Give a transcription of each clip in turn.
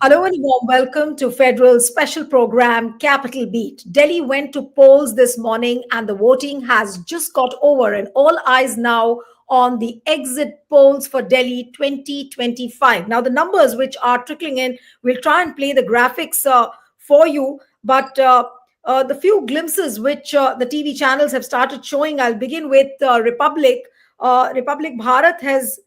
Hello and warm welcome to Federal's special program, Capital Beat. Delhi went to polls this morning and the voting has just got over, and all eyes now on the exit polls for Delhi 2025. Now, the numbers which are trickling in, we'll try and play the graphics for you, but the few glimpses which the TV channels have started showing, I'll begin with Republic. Republic Bharat has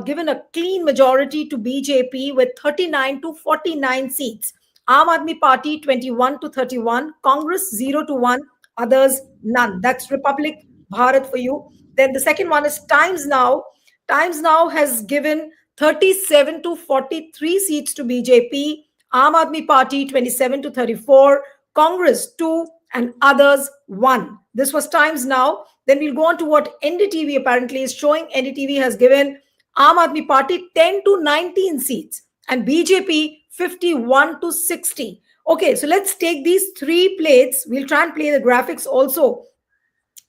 given a clean majority to BJP with 39 to 49 seats. Aam Aadmi Party 21 to 31, Congress 0 to 1, others none. That's Republic Bharat for you. Then the second one is Times Now. Times Now has given 37 to 43 seats to BJP, Aam Aadmi Party 27 to 34, Congress 2, and others 1. This was Times Now. Then we'll go on to what NDTV apparently is showing. NDTV has given Aam Aadmi Party 10 to 19 seats and BJP 51 to 60. Okay, so let's take these three plates. We'll try and play the graphics also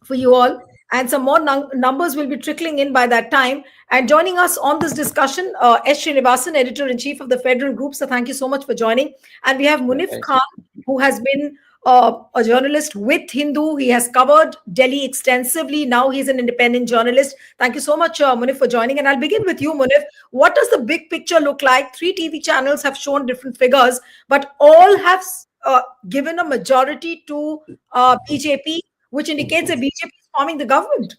for you all, and some more numbers will be trickling in by that time. And joining us on this discussion, S. Srinivasan, editor-in-chief of the Federal Group. So thank you so much for joining. And we have Munif Khan, who has been a journalist with Hindu. He has covered Delhi extensively. Now he's an independent journalist. Thank you so much, Munif, for joining. And I'll begin with you, Munif. What does the big picture look like? Three TV channels have shown different figures, but all have given a majority to BJP, which indicates that BJP is forming the government.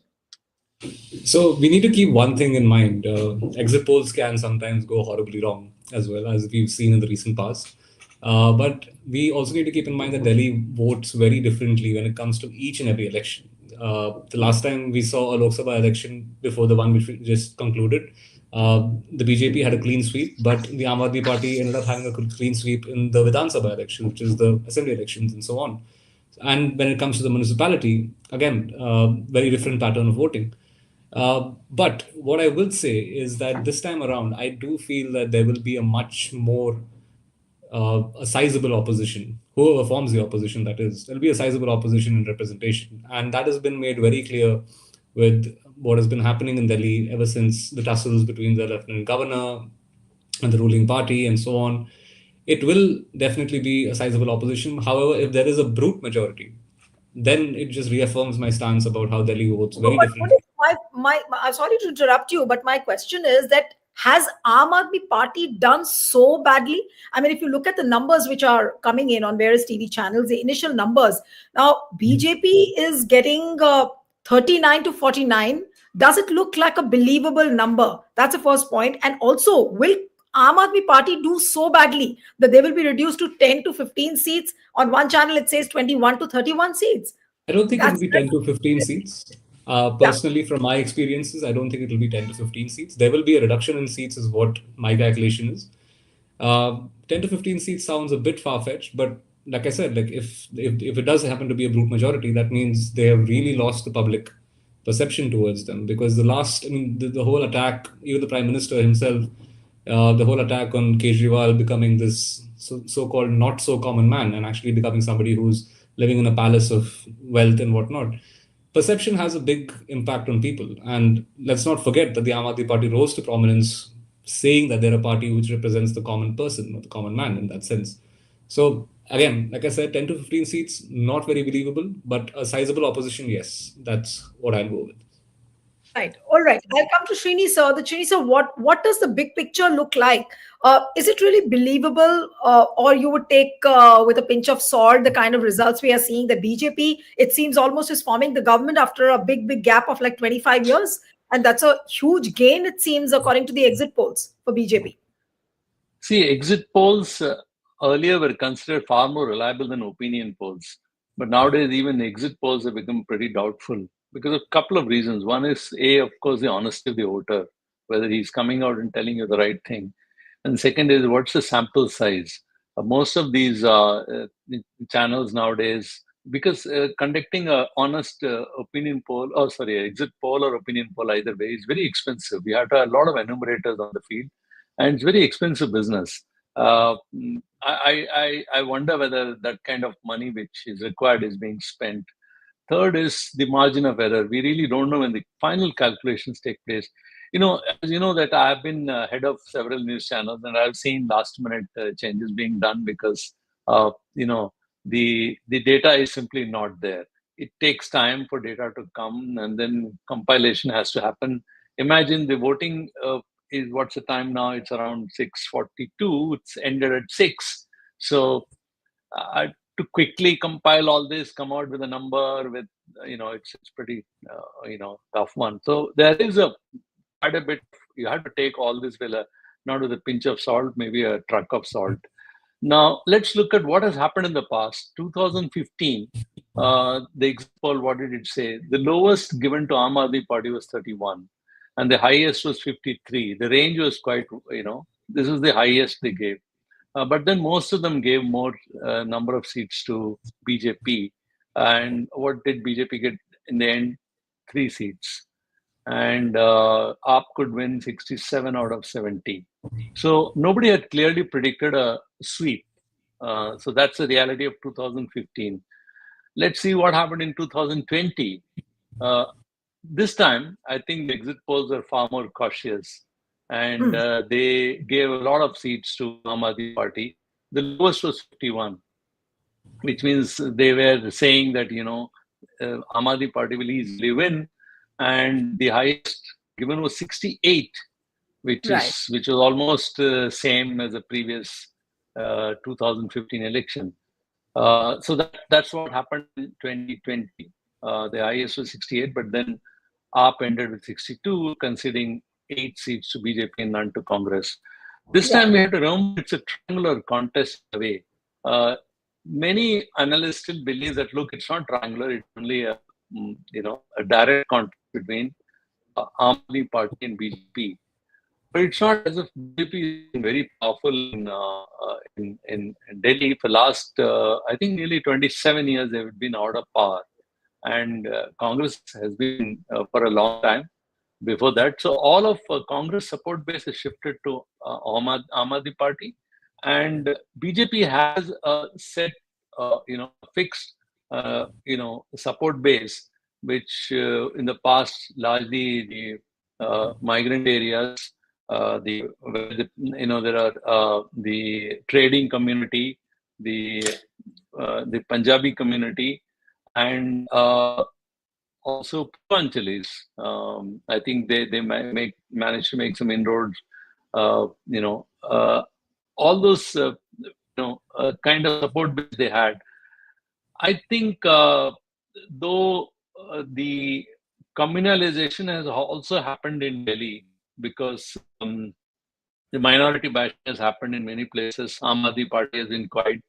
So we need to keep one thing in mind. Exit polls can sometimes go horribly wrong, as well as we've seen in the recent past. But we also need to keep in mind that Delhi votes very differently when it comes to each and every election. The last time we saw a Lok Sabha election before the one which we just concluded, the BJP had a clean sweep, but the Aam Aadmi Party ended up having a clean sweep in the Vidhan Sabha election, which is the assembly elections and so on. And when it comes to the municipality, again, very different pattern of voting. But what I will say is that this time around, I do feel that there will be a much more a sizable opposition, whoever forms the opposition, that is, there'll be a sizable opposition in representation. And that has been made very clear with what has been happening in Delhi ever since the tussles between the lieutenant governor and the ruling party and so on. It will definitely be a sizable opposition. However, if there is a brute majority, then it just reaffirms my stance about how Delhi votes very differently. Sorry to interrupt you, but my question is that has Aam Aadmi Party done so badly? I mean, if you look at the numbers which are coming in on various TV channels, the initial numbers, now BJP is getting 39 to 49. Does it look like a believable number? That's the first point. And also, will Aam Aadmi Party do so badly that they will be reduced to 10 to 15 seats? On one channel, it says 21 to 31 seats. I don't think it will That's be 10 to 15 seats. Personally, from my experiences, I don't think it will be 10 to 15 seats. There will be a reduction in seats, is what my calculation is. 10 to 15 seats sounds a bit far-fetched, but like I said, like if it does happen to be a brute majority, that means they have really lost the public perception towards them. Because the whole attack, even the Prime Minister himself, the whole attack on Kejriwal becoming this so-called not so common man and actually becoming somebody who's living in a palace of wealth and whatnot. Perception has a big impact on people. And let's not forget that the Aam Aadmi Party rose to prominence saying that they're a party which represents the common person or the common man in that sense. So again, like I said, 10 to 15 seats, not very believable, but a sizable opposition, yes. That's what I'll go with. Right. All right. I'll come to Srini sir. Srini sir, what does the big picture look like? Is it really believable, or you would take with a pinch of salt the kind of results we are seeing? The BJP, it seems, almost is forming the government after a big gap of like 25 years, and that's a huge gain, it seems, according to the exit polls for BJP. See, exit polls earlier were considered far more reliable than opinion polls, but nowadays even exit polls have become pretty doubtful, because of a couple of reasons. One is, of course, the honesty of the voter, whether he's coming out and telling you the right thing. And second is, what's the sample size? Most of these channels nowadays, because conducting an honest opinion poll, exit poll or opinion poll, either way, is very expensive. We have to have a lot of enumerators on the field, and it's very expensive business. I wonder whether that kind of money which is required is being spent. Third is the margin of error. We really don't know when the final calculations take place. As you know that I've been head of several news channels, and I've seen last minute changes being done because the data is simply not there. It takes time for data to come, and then compilation has to happen. Imagine the voting is, what's the time now? It's around 6:42. It's ended at 6. So to quickly compile all this, come out with a number with, it's pretty tough one. So there is a quite a bit. You have to take all this with a, not with a pinch of salt, maybe a truck of salt. Now let's look at what has happened in the past. 2015, the exit poll, what did it say? The lowest given to Aam Aadmi Party was 31, and the highest was 53. The range was quite, this is the highest they gave. But then most of them gave more number of seats to BJP. And what did BJP get in the end? 3 seats. And AAP could win 67 out of 70. So nobody had clearly predicted a sweep. So that's the reality of 2015. Let's see what happened in 2020. This time, I think the exit polls are far more cautious, and they gave a lot of seats to Aam Aadmi Party. The lowest was 51, which means they were saying that Aam Aadmi Party will easily win, and the highest given was 68, Right. which was almost same as the previous 2015 election. So that's what happened in 2020. The highest was 68, but then AAP ended with 62, conceding 8 seats to BJP and none to Congress. This Yeah. time we have to remember it's a triangular contest in a way. Many analysts still believe that, look, it's not triangular; it's only a direct contest between Aam Aadmi Party and BJP. But it's not as if BJP is very powerful in Delhi. For last, I think, nearly 27 years, they've been out of power. And Congress has been for a long time before that. So all of Congress support base is shifted to Aam Aadmi Party. And BJP has a set, fixed, support base, which in the past largely the migrant areas, there are the trading community, the Punjabi community, and also Purvanchalis. I think they managed to make some inroads. All those kind of support base they had. I think though the communalization has also happened in Delhi because the minority bashing has happened in many places. Aam Aadmi Party has been quiet,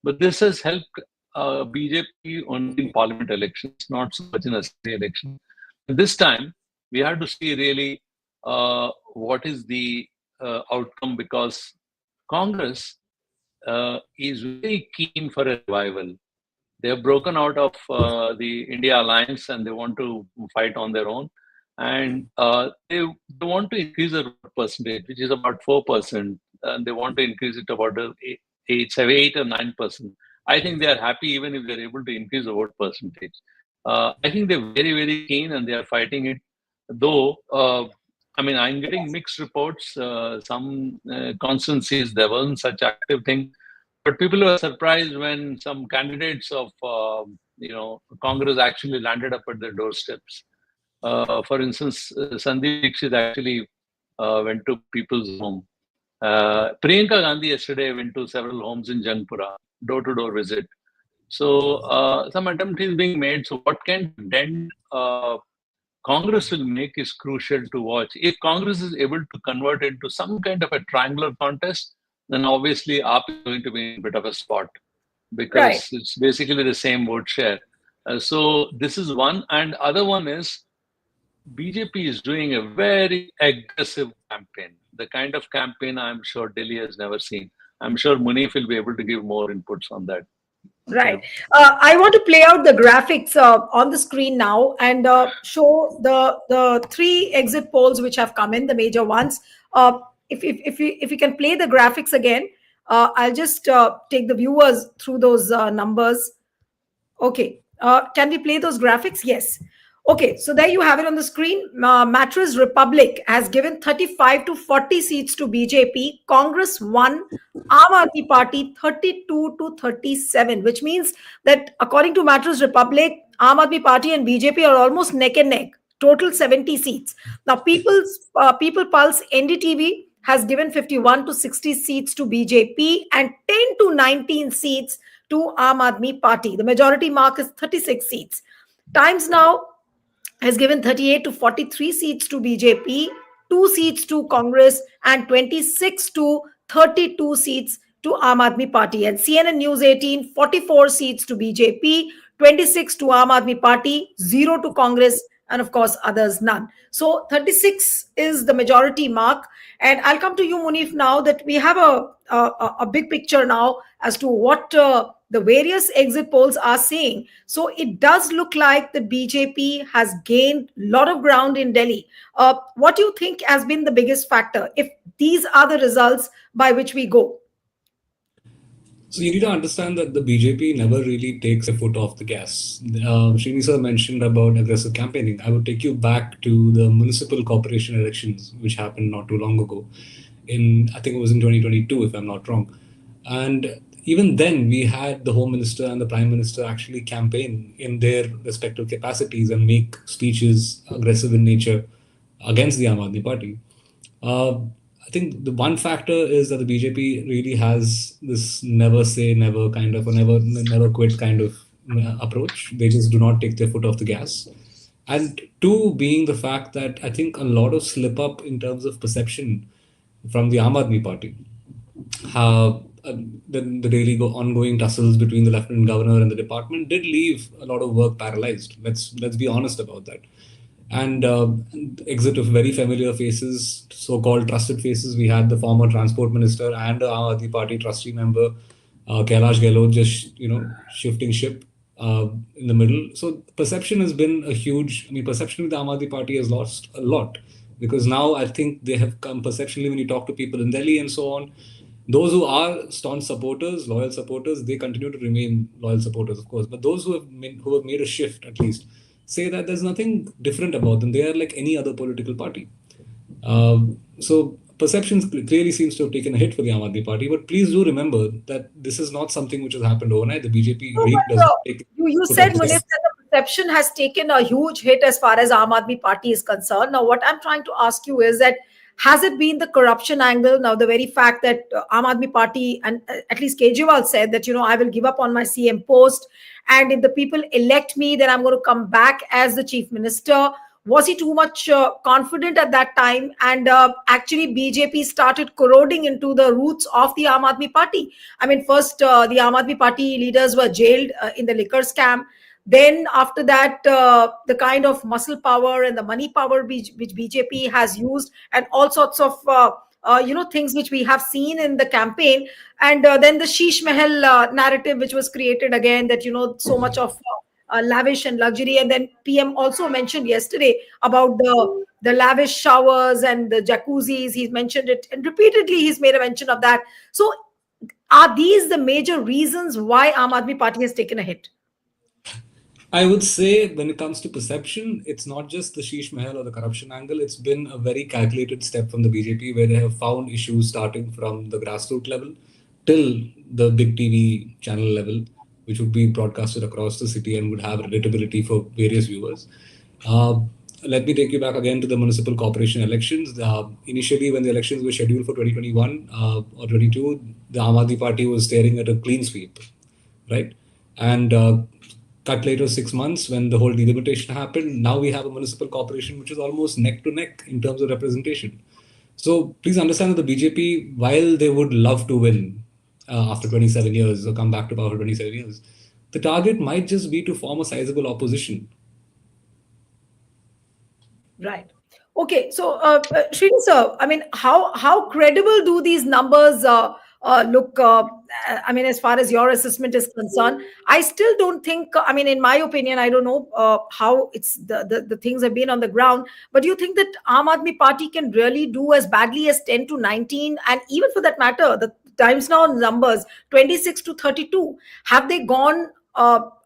but this has helped BJP only in parliament elections, not so much in assembly election. This time, we have to see really what is the outcome, because Congress is very keen for a revival. They have broken out of the India alliance and they want to fight on their own. And they want to increase the vote percentage, which is about 4%. And they want to increase it about 8 or 9%. I think they are happy even if they're able to increase the vote percentage. I think they're very, very keen and they are fighting it. Though, I'm getting mixed reports. Some constituencies, there wasn't such active thing. But people were surprised when some candidates of, Congress actually landed up at their doorsteps. For instance, Sandeep Dixit actually went to people's home. Priyanka Gandhi yesterday went to several homes in Jangpura, door-to-door visit. So some attempt is being made. So what kind of dent Congress will make is crucial to watch. If Congress is able to convert it into some kind of a triangular contest, then obviously AAP is going to be in a bit of a spot Right. because it's basically the same vote share. So this is one. And other one is BJP is doing a very aggressive campaign, the kind of campaign I'm sure Delhi has never seen. I'm sure Munif will be able to give more inputs on that. Right. Yeah. I want to play out the graphics on the screen now and show the three exit polls which have come in, the major ones. If you can play the graphics again, I'll just take the viewers through those numbers. Okay. Can we play those graphics? Yes. Okay, so there you have it on the screen. Mattress Republic has given 35 to 40 seats to BJP. Congress won. Aam Aadmi Party 32 to 37, which means that according to Mattress Republic, Aam Aadmi Party and BJP are almost neck and neck. Total 70 seats. Now, People Pulse NDTV has given 51 to 60 seats to BJP and 10 to 19 seats to Aam Aadmi Party. The majority mark is 36 seats. Times Now has given 38 to 43 seats to BJP, 2 seats to Congress, and 26 to 32 seats to Aam Aadmi Party. And CNN News 18, 44 seats to BJP, 26 to Aam Aadmi Party, 0 to Congress, and of course, others none. So 36 is the majority mark. And I'll come to you, Munif, now that we have a big picture now as to what the various exit polls are saying. So it does look like the BJP has gained a lot of ground in Delhi. What do you think has been the biggest factor if these are the results by which we go? So you need to understand that the BJP never really takes their foot off the gas. Srini sir mentioned about aggressive campaigning. I would take you back to the municipal corporation elections, which happened not too long ago. I think it was in 2022, if I'm not wrong. And even then, we had the Home Minister and the Prime Minister actually campaign in their respective capacities and make speeches aggressive in nature against the Aam Aadmi Party. Uh, I think the one factor is that the BJP really has this never say never kind of, or never quit kind of approach. They just do not take their foot off the gas. And two being the fact that I think a lot of slip up in terms of perception from the Aam Aadmi Party. The daily ongoing tussles between the lieutenant governor and the department did leave a lot of work paralyzed. Let's be honest about that. And exit of very familiar faces, so-called trusted faces. We had the former transport minister and the Aam Aadmi Party trustee member, Kailash Gehlot, just shifting ship in the middle. So perception has been a huge. I mean, perception of the Aam Aadmi Party has lost a lot because now I think they have come perceptually when you talk to people in Delhi and so on. Those who are staunch supporters, loyal supporters, they continue to remain loyal supporters, of course. But those who have made a shift, at least, say that there's nothing different about them. They are like any other political party. So perceptions clearly seems to have taken a hit for the Aam Aadmi Party. But please do remember that this is not something which has happened overnight. The BJP No, really but does not take you foot off said, the Munif, gas. that the perception has taken a huge hit as far as Aam Aadmi Party is concerned. Now, what I'm trying to ask you is that has it been the corruption angle? Now, the very fact that Aam Aadmi Party and at least Kejriwal said that, I will give up on my CM post. And if the people elect me, then I'm going to come back as the chief minister. Was he too much confident at that time? And actually, BJP started corroding into the roots of the Aam Aadmi Party. I mean, first, the Aam Aadmi Party leaders were jailed in the liquor scam. Then, after that, the kind of muscle power and the money power which BJP has used, and all sorts of things which we have seen in the campaign, and then the Sheesh Mahal narrative, which was created again, that so much of lavish and luxury. And then PM also mentioned yesterday about the lavish showers and the jacuzzis. He's mentioned it, and repeatedly he's made a mention of that. So, are these the major reasons why Aam Aadmi Party has taken a hit? I would say when it comes to perception, it's not just the Sheesh Mahal or the corruption angle. It's been a very calculated step from the BJP where they have found issues starting from the grassroots level till the big TV channel level, which would be broadcasted across the city and would have relatability for various viewers. Uh, Let me take you back again to the municipal corporation elections. Initially, when the elections were scheduled for 2021 or 22, the Aam Aadmi Party was staring at a clean sweep, right? And cut later 6 months when the whole delimitation happened. Now we have a municipal corporation which is almost neck to neck in terms of representation. So please understand that the BJP, while they would love to win after 27 years or come back to power for 27 years, the target might just be to form a sizable opposition. Right. Okay. So, Srini sir, I mean, how credible do these numbers look? I mean, as far as your assessment is concerned, I still don't think. I mean, in my opinion, I don't know how it's the things have been on the ground. But do you think that Aam Aadmi Party can really do as badly as 10 to 19, and even for that matter, the Times Now numbers 26 to 32? Have they gone?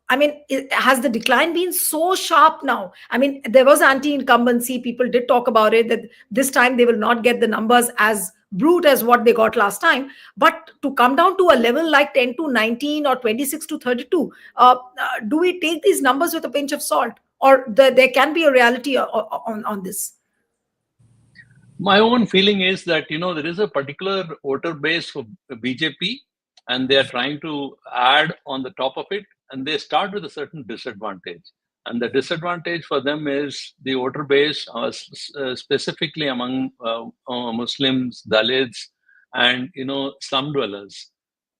I mean, has the decline been so sharp now? I mean, there was anti-incumbency. People did talk about it that this time they will not get the numbers as brute as what they got last time. But to come down to a level like 10 to 19 or 26 to 32, do we take these numbers with a pinch of salt, or there can be a reality on this? My own feeling is that there is a particular voter base for BJP, and they are trying to add on the top of it, and they start with a certain disadvantage. And the disadvantage for them is the voter base, specifically among Muslims, Dalits, and slum dwellers,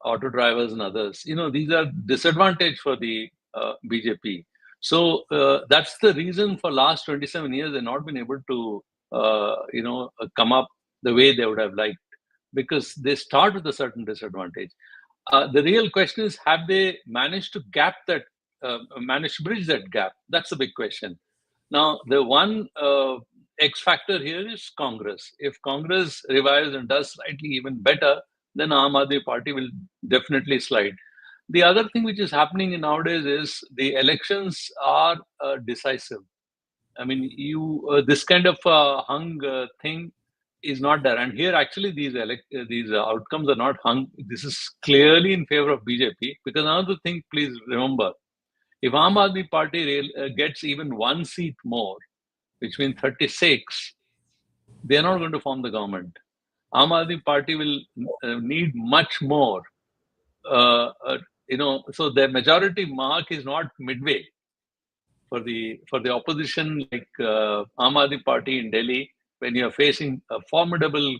auto drivers, and others. These are disadvantage for the BJP. So that's the reason for last 27 years they've not been able to come up the way they would have liked, because they start with a certain disadvantage. The real question is, have they managed to managed to bridge that gap? That's the big question. Now, the one X factor here is Congress. If Congress revives and does slightly even better, then Aam Aadmi Party will definitely slide. The other thing which is happening nowadays is the elections are decisive. I mean, this kind of hung thing is not there, and here actually these outcomes are not hung. This is clearly in favor of BJP, because another thing, please remember, if Aam Aadmi Party gets even one seat more, which means 36, they are not going to form the government. Aam Aadmi Party will need much more. So the majority mark is not midway for the opposition, like Aam Aadmi Party in Delhi. When you are facing a formidable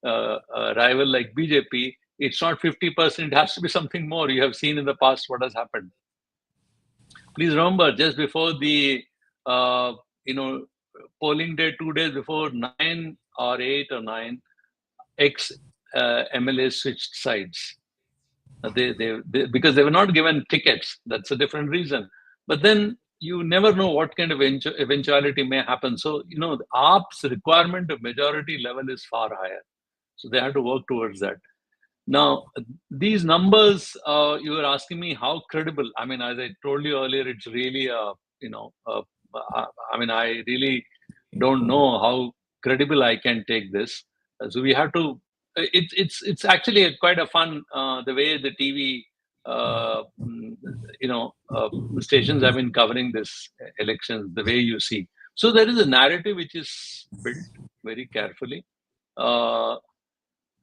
rival like BJP, it's not 50%. It has to be something more. You have seen in the past what has happened. Please remember, just before the polling day, 2 days before, 9 or 8 or 9 ex MLAs switched sides. They because they were not given tickets. That's a different reason. But then you never know what kind of eventuality may happen. So the AAP's requirement of majority level is far higher. So they have to work towards that. Now, these numbers, you were asking me how credible. I mean, as I told you earlier, it's really, I mean, I really don't know how credible I can take this. So we have to. It's actually quite a fun the way the TV, stations have been covering this elections. The way you see, so there is a narrative which is built very carefully.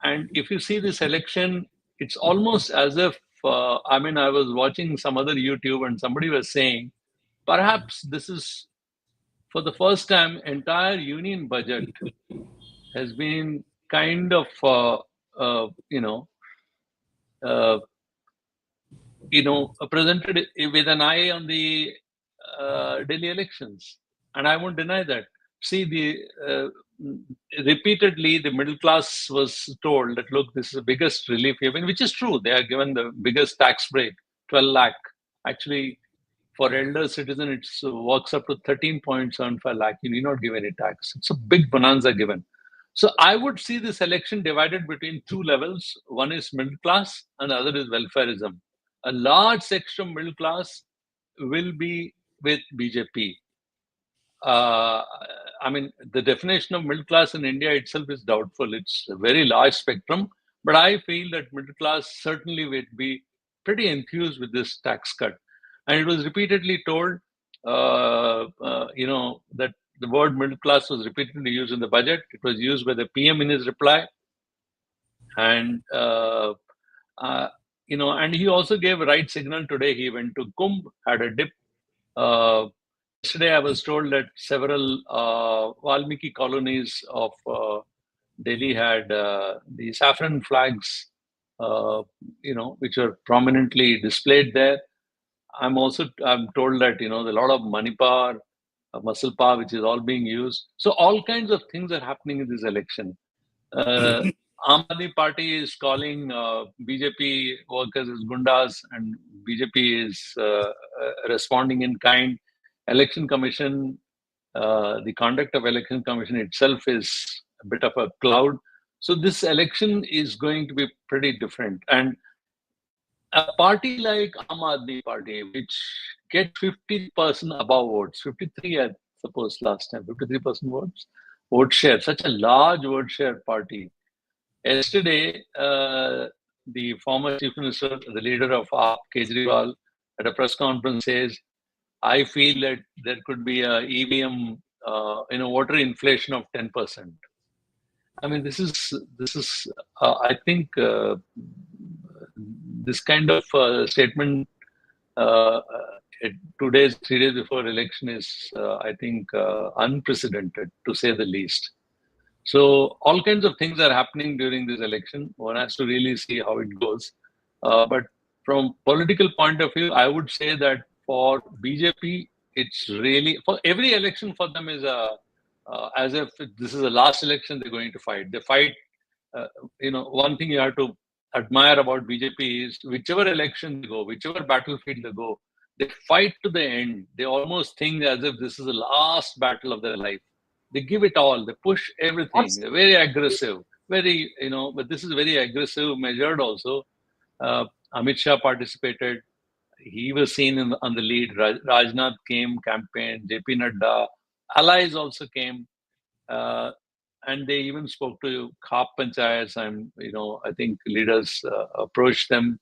And if you see this election, it's almost as if, I mean, I was watching some other YouTube and somebody was saying, perhaps this is for the first time, entire union budget has been kind of, uh, presented with an eye on the Delhi elections. And I won't deny that. See, repeatedly the middle class was told that, look, this is the biggest relief given, which is true. They are given the biggest tax break, 12 lakh. Actually, for elder citizen, it works up to 13.75 lakh. You need not give any tax. It's a big bonanza given. So I would see this election divided between two levels. One is middle class and the other is welfareism. A large section of middle class will be with BJP. I mean, the definition of middle class in India itself is doubtful. It's a very large spectrum, but I feel that middle class certainly would be pretty enthused with this tax cut. And it was repeatedly told, that the word middle class was repeatedly used in the budget. It was used by the PM in his reply. And, and he also gave a right signal today. He went to Kumbh, had a dip. Yesterday, I was told that several Valmiki colonies of Delhi had the saffron flags, which are prominently displayed there. I'm told that, a lot of money power, muscle power, which is all being used. So all kinds of things are happening in this election. Aam Aadmi Party is calling BJP workers as gundas, and BJP is responding in kind. Election Commission, the conduct of Election Commission itself is a bit of a cloud. So this election is going to be pretty different. And a party like Aam Aadmi Party, which get 50% above votes, 53, I suppose last time, 53% vote share, such a large vote share party. Yesterday, the former chief minister, the leader of AAP, Kejriwal, at a press conference says, I feel that there could be a EVM, voter inflation of 10%. I mean, this is. I think this kind of statement uh, 2 days, 3 days before election is, I think, unprecedented to say the least. So all kinds of things are happening during this election. One has to really see how it goes. But from political point of view, I would say that for BJP, it's really for every election for them is a as if this is the last election they're going to fight. They fight. One thing you have to admire about BJP is whichever election they go, whichever battlefield they go, they fight to the end. They almost think as if this is the last battle of their life. They give it all. They push everything. They're very aggressive. But this is very aggressive, measured also. Amit Shah participated. He was seen on the lead. Rajnath came, campaigned. JP Nadda. Allies also came. Uh, and they even spoke to Khap Panchayats, and I think leaders approached them,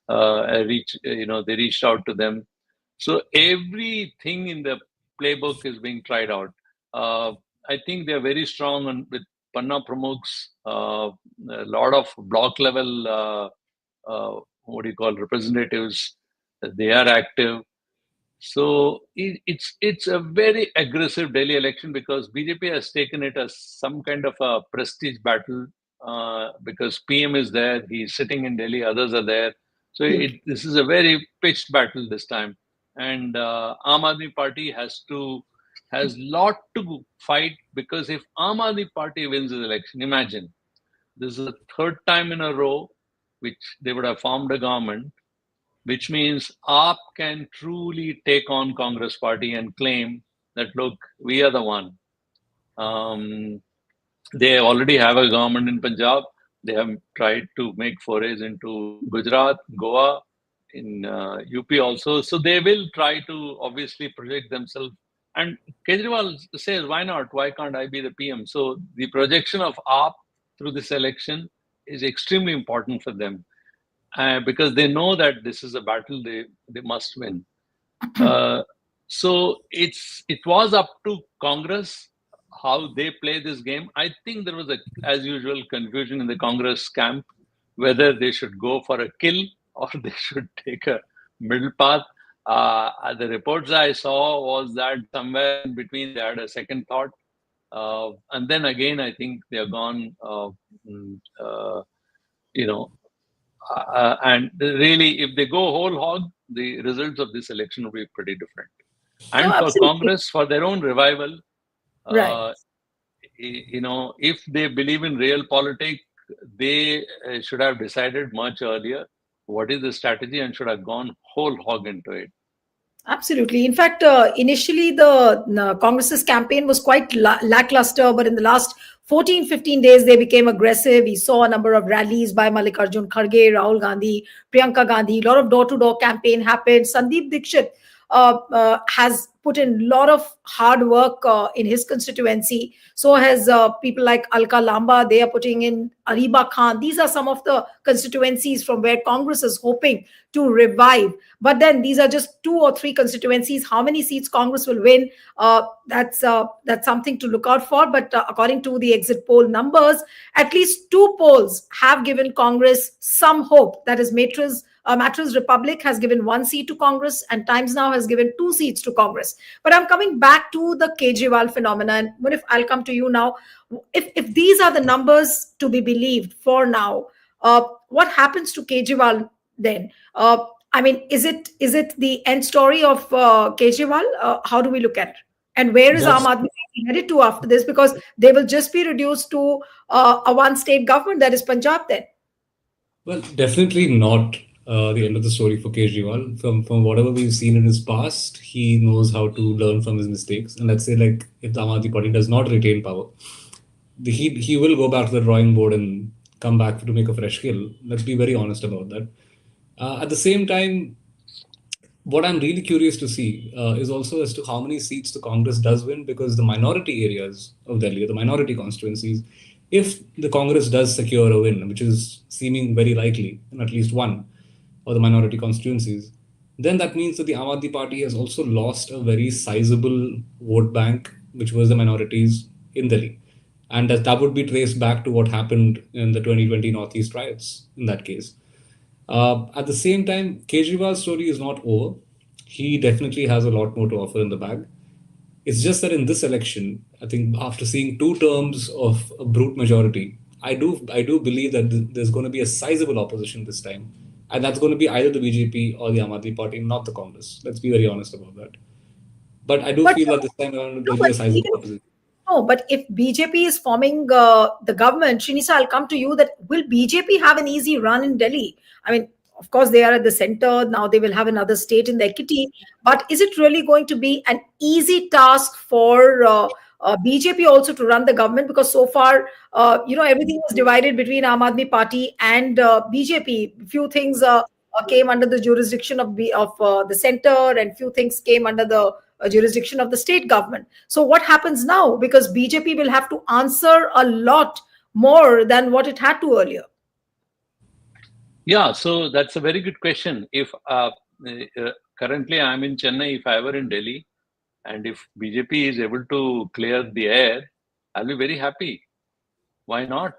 they reached out to them. So everything in the playbook is being tried out. uh, I think they're very strong with Panna Pramukhs, a lot of block level what do you call representatives. They are active. So it's a very aggressive Delhi election because BJP has taken it as some kind of a prestige battle, because PM is there, he's sitting in Delhi, others are there. So this is a very pitched battle this time, and Aam Aadmi Party has lot to fight, because if Aam Aadmi Party wins this election, imagine this is the third time in a row which they would have formed a government, which means AAP can truly take on Congress party and claim that, look, we are the one. They already have a government in Punjab. They have tried to make forays into Gujarat, Goa, in UP also. So they will try to obviously project themselves. And Kejriwal says, why not? Why can't I be the PM? So the projection of AAP through this election is extremely important for them, because they know that this is a battle they must win. Uh, so it was up to Congress how they play this game. I think there was as usual, confusion in the Congress camp whether they should go for a kill or they should take a middle path. The reports I saw was that somewhere in between they had a second thought, and then again I think they are gone. Mm, you know, and really, if they go whole hog, the results of this election will be pretty different. No, And for absolutely. Congress, for their own revival, Right. uh, if they believe in real politics, they should have decided much earlier what is the strategy and should have gone whole hog into it. Absolutely. In fact, initially the Congress's campaign was quite lackluster, but in the last 14, 15 days, they became aggressive. We saw a number of rallies by Mallikarjun Kharge, Rahul Gandhi, Priyanka Gandhi. A lot of door-to-door campaign happened. Sandeep Dixit has put in a lot of hard work in his constituency. So has people like Alka Lamba. They are putting in Ariba Khan. These are some of the constituencies from where Congress is hoping to revive. But then these are just two or three constituencies. How many seats Congress will win? That's something to look out for. But according to the exit poll numbers, at least two polls have given Congress some hope. That is, Mattress Republic has given one seat to Congress, and Times Now has given two seats to Congress. But I'm coming back to the Kejriwal phenomenon. What if I'll come to you now? If these are the numbers to be believed for now, what happens to Kejriwal then? I mean, is it the end story of Kejriwal? How do we look at it? And where is Aam That's Aadmi Party headed to after this? Because they will just be reduced to a one state government, that is Punjab then. well, definitely not the end of the story for Kejriwal. From whatever we've seen in his past, he knows how to learn from his mistakes. And let's say, like, if the Aam Aadmi Party does not retain power, he will go back to the drawing board and come back to make a fresh kill. Let's be very honest about that. At the same time, what I'm really curious to see is also as to how many seats the Congress does win, because the minority areas of Delhi, or the minority constituencies, if the Congress does secure a win, which is seeming very likely in at least one of the minority constituencies, then that means that the Aam Aadmi Party has also lost a very sizable vote bank, which was the minorities in Delhi. And that would be traced back to what happened in the 2020 Northeast riots in that case. At the same time, Kejriwal's story is not over. He definitely has a lot more to offer in the bag. It's just that in this election, I think after seeing two terms of a brute majority, I do believe that there's going to be a sizable opposition this time, and that's going to be either the BJP or the Aam Aadmi Party, not the Congress. Let's be very honest about that. But I do But feel that this time around no, there'll be but a sizable even opposition. no, but if BJP is forming the government, Srinisa, I'll come to you. That will BJP have an easy run in Delhi? I mean, of course, they are at the center now. They will have another state in their kitty. But is it really going to be an easy task for BJP also to run the government? Because so far, everything was divided between Aam Aadmi Party and BJP. Few things came under the jurisdiction of the center, and few things came under the jurisdiction of the state government. So what happens now? Because BJP will have to answer a lot more than what it had to earlier. Yeah, so that's a very good question. If currently I'm in Chennai, if I were in Delhi, and if BJP is able to clear the air, I'll be very happy. Why not?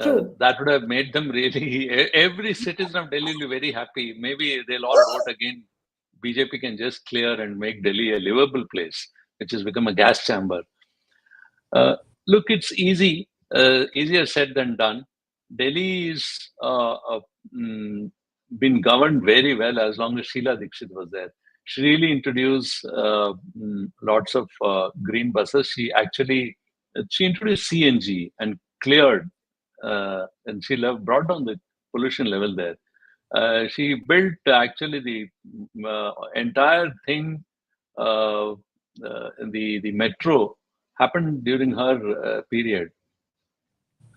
True. That would have made them really, every citizen of Delhi will be very happy. Maybe they'll all vote again. BJP can just clear and make Delhi a livable place, which has become a gas chamber. Uh, Look, it's easier said than done. Delhi is mm, been governed very well as long as Sheila Dikshit was there. She really introduced lots of green buses. She introduced CNG and cleared, and brought down the pollution level there. She built actually the entire thing. The metro happened during her period,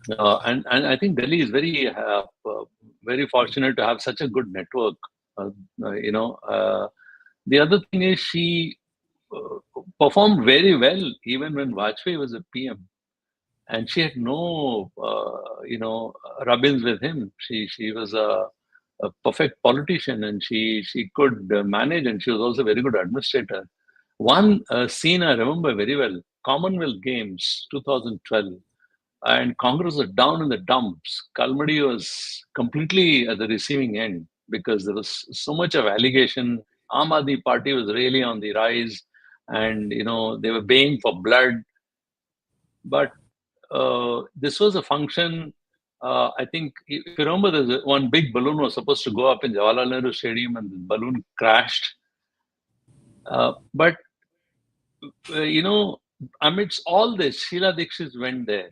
and I think Delhi is very fortunate to have such a good network. Uh, you know, the other thing is she performed very well even when Vajpayee was a PM, and she had no rub-ins with him. She was a perfect politician, and she could manage, and she was also a very good administrator. One scene I remember very well: Commonwealth Games 2012, and Congress was down in the dumps. Kalmadi was completely at the receiving end because there was so much of allegation. Aam Aadmi Party was really on the rise, and they were baying for blood. But this was a function. I think if you remember, one big balloon was supposed to go up in Jawaharlal Nehru Stadium, and the balloon crashed. But amidst all this, Sheila Dikshit went there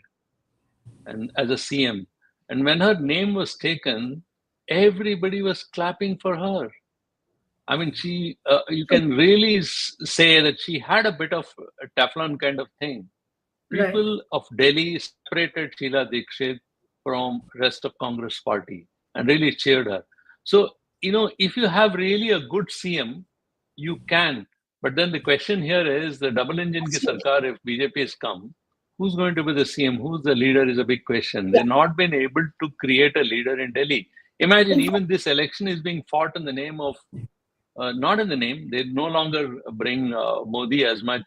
and as a CM, and when her name was taken, everybody was clapping for her. I mean, you True. can really say that she had a bit of a Teflon kind of thing. Right. People of Delhi separated Sheila Dikshit from rest of Congress party and really cheered her. So, if you have really a good CM, you can. But then the question here is the double engine ki Absolutely. sarkar, if BJP has come, who's going to be the CM? Who's the leader is a big question. Yeah. They've not been able to create a leader in Delhi. Imagine In fact, even this election is being fought in the name of not in the name. They no longer bring Modi as much.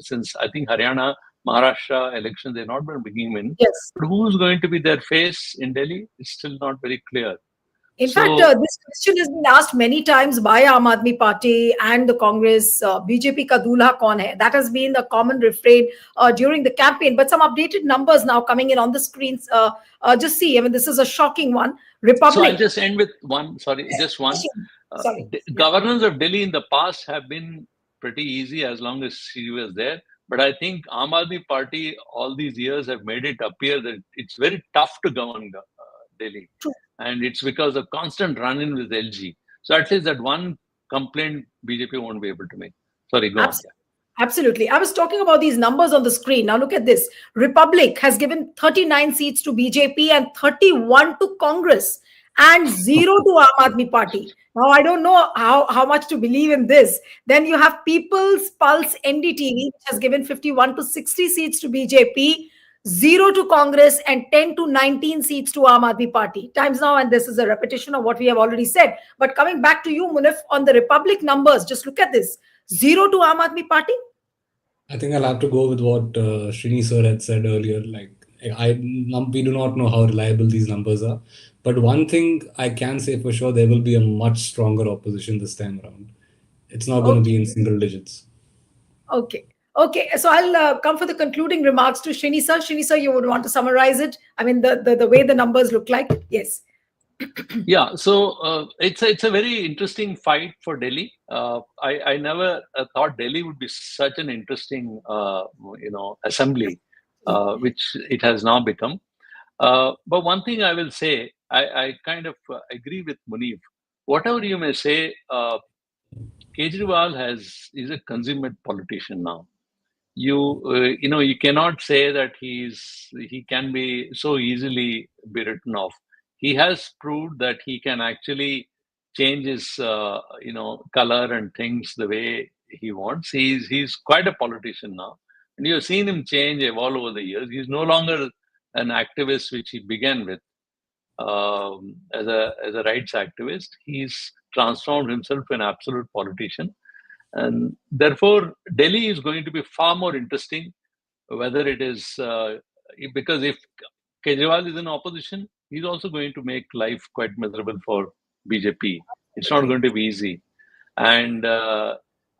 Since I think Haryana, Maharashtra election, they're not going to bring him in. yes. But who's going to be their face in Delhi? It's still not very clear. In fact, So, this question has been asked many times by Aam Aadmi Party and the Congress. BJP ka दूल्हा कौन hai? That has been the common refrain during the campaign. But some updated numbers now coming in on the screens. Just see. I mean, this is a shocking one. so I'll Republic. just end with one. Sorry, just one. Sorry. Yeah. Governance of Delhi in the past have been pretty easy as long as she was there. But I think Aam Aadmi Party all these years have made it appear that it's very tough to govern Delhi, True. and it's because of constant run-in with LG. So at least that one complaint BJP won't be able to make. Sorry, go on. Absolutely. Absolutely. I was talking about these numbers on the screen. Now look at this. Republic has given 39 seats to BJP and 31 to Congress. and zero to Aam Aadmi Party. Now, I don't know how much to believe in this. Then you have People's Pulse NDTV, which has given 51 to 60 seats to BJP, zero to Congress, and 10 to 19 seats to Aam Aadmi Party. Times now, and this is a repetition of what we have already said. But coming back to you, Munif, on the Republic numbers, just look at this: zero to Aam Aadmi Party. I think I'll have to go with what Srini sir had said earlier. Like, we do not know how reliable these numbers are, but one thing I can say for sure, there will be a much stronger opposition this time around. It's not going to be Okay. in single digits. Okay. Okay. So I'll come for the concluding remarks to Shrini sir. Shrini sir, you would want to summarize it? I mean, the way the numbers look like. Yes. Yeah, so it's a very interesting fight for Delhi. I never thought Delhi would be such an interesting assembly, which it has now become. But one thing I will say, I kind of agree with Munif. Whatever you may say, Kejriwal is a consummate politician now. You cannot say that he can be so easily be written off. He has proved that he can actually change his color and things the way he wants. He's quite a politician now, and you've seen him change, evolve over the years. He's no longer an activist which he began with as a rights activist. He's transformed himself to an absolute politician, and therefore Delhi is going to be far more interesting. Whether it is because if Kejriwal is in opposition, he's also going to make life quite miserable for BJP. It's not going to be easy, and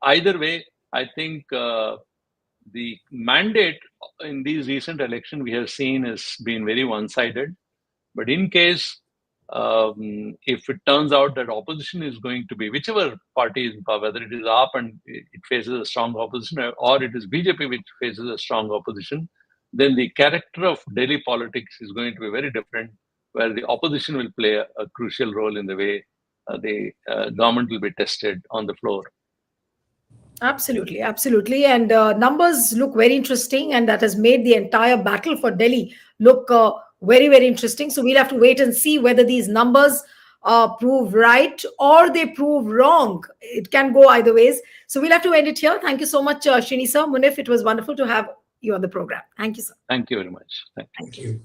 either way, I think the mandate in these recent elections we have seen has been very one-sided. But in case if it turns out that opposition is going to be whichever party is in power, whether it is AAP and it faces a strong opposition, or it is BJP which faces a strong opposition, then the character of Delhi politics is going to be very different, where the opposition will play a crucial role in the way the government will be tested on the floor. Absolutely, absolutely. And numbers look very interesting, and that has made the entire battle for Delhi look very, very interesting. So we'll have to wait and see whether these numbers prove right or they prove wrong. It can go either ways. So we'll have to end it here. Thank you so much, Shrini sir. Munif, it was wonderful to have you on the program. Thank you, sir. Thank you very much. Thank you. Thank you.